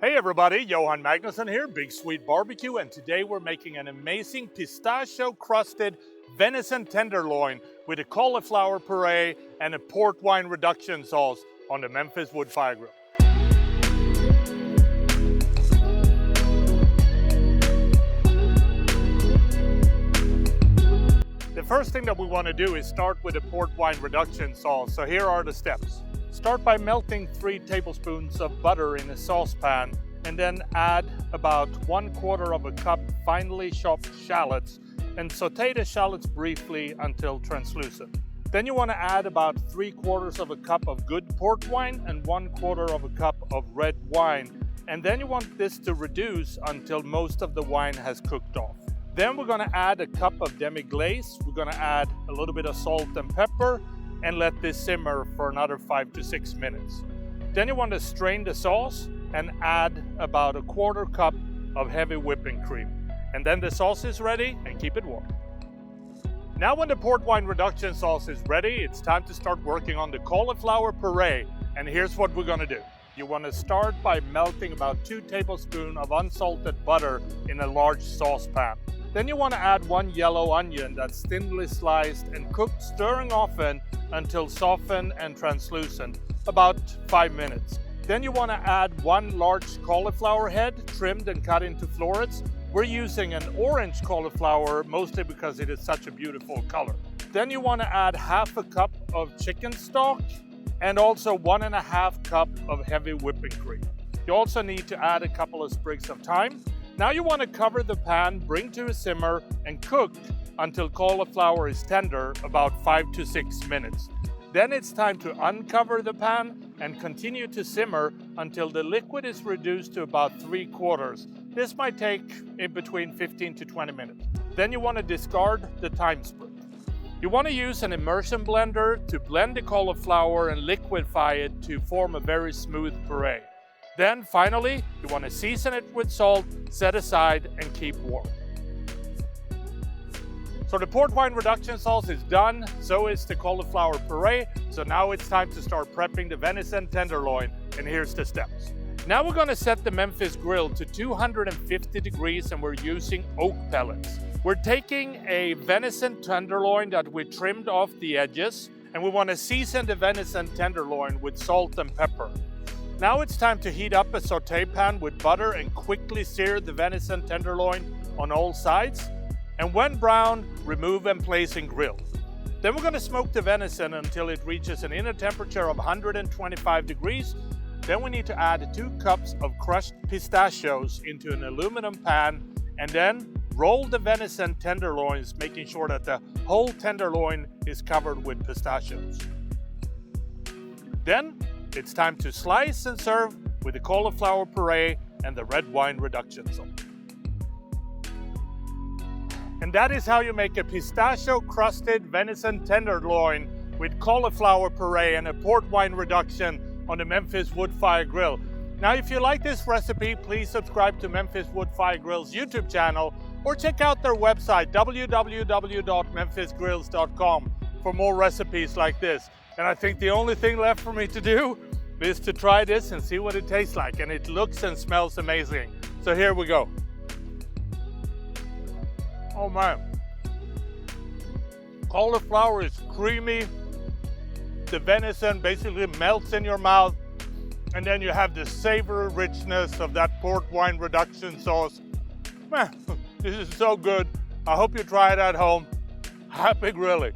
Hey everybody, Johan Magnusson here, Big Swede BBQ, and today we're making an amazing pistachio crusted venison tenderloin with a cauliflower puree and a port wine reduction sauce on the Memphis Wood Fire Grill. The first thing that we want to do is start with a port wine reduction sauce. So here are the steps. Start by melting 3 tablespoons of butter in a saucepan and then add about 1/4 of a cup finely chopped shallots and sauté the shallots briefly until translucent. Then you want to add about 3/4 of a cup of good port wine and 1/4 of a cup of red wine. And then you want this to reduce until most of the wine has cooked off. Then we're going to add a cup of Demi Glace. We're going to add a little bit of salt and pepper and let this simmer for another 5 to 6 minutes. Then you want to strain the sauce and add about 1/4 cup of heavy whipping cream. And then the sauce is ready, and keep it warm. Now when the port wine reduction sauce is ready, it's time to start working on the cauliflower puree. And here's what we're going to do. You want to start by melting about 2 tablespoons of unsalted butter in a large saucepan. Then you want to add 1 yellow onion that's thinly sliced and cooked, stirring often until softened and translucent, about 5 minutes. Then you want to add 1 large cauliflower head, trimmed and cut into florets. We're using an orange cauliflower, mostly because it is such a beautiful color. Then you want to add 1/2 cup of chicken stock and also 1.5 cup of heavy whipping cream. You also need to add a couple of sprigs of thyme. Now you want to cover the pan, bring to a simmer, and cook until cauliflower is tender, about 5 to 6 minutes. Then it's time to uncover the pan and continue to simmer until the liquid is reduced to about 3/4. This might take in between 15 to 20 minutes. Then you want to discard the thyme sprig. You want to use an immersion blender to blend the cauliflower and liquefy it to form a very smooth puree. Then finally, you want to season it with salt, set aside, and keep warm. So the port wine reduction sauce is done, so is the cauliflower puree. So now it's time to start prepping the venison tenderloin, and here's the steps. Now we're going to set the Memphis grill to 250 degrees and we're using oak pellets. We're taking a venison tenderloin that we trimmed off the edges, and we want to season the venison tenderloin with salt and pepper. Now it's time to heat up a sauté pan with butter and quickly sear the venison tenderloin on all sides. And when brown, remove and place in grill. Then we're going to smoke the venison until it reaches an inner temperature of 125 degrees. Then we need to add 2 cups of crushed pistachios into an aluminum pan and then roll the venison tenderloins, making sure that the whole tenderloin is covered with pistachios. Then it's time to slice and serve with the cauliflower puree and the red wine reduction sauce. And that is how you make a pistachio crusted venison tenderloin with cauliflower puree and a port wine reduction on the Memphis Wood Fire Grill. Now, if you like this recipe, please subscribe to Memphis Wood Fire Grill's YouTube channel or check out their website, www.memphisgrills.com, for more recipes like this. And I think the only thing left for me to do is to try this and see what it tastes like. And it looks and smells amazing. So here we go. Oh man, cauliflower is creamy. The venison basically melts in your mouth. And then you have the savory richness of that port wine reduction sauce. Man, this is so good. I hope you try it at home. Happy grilling.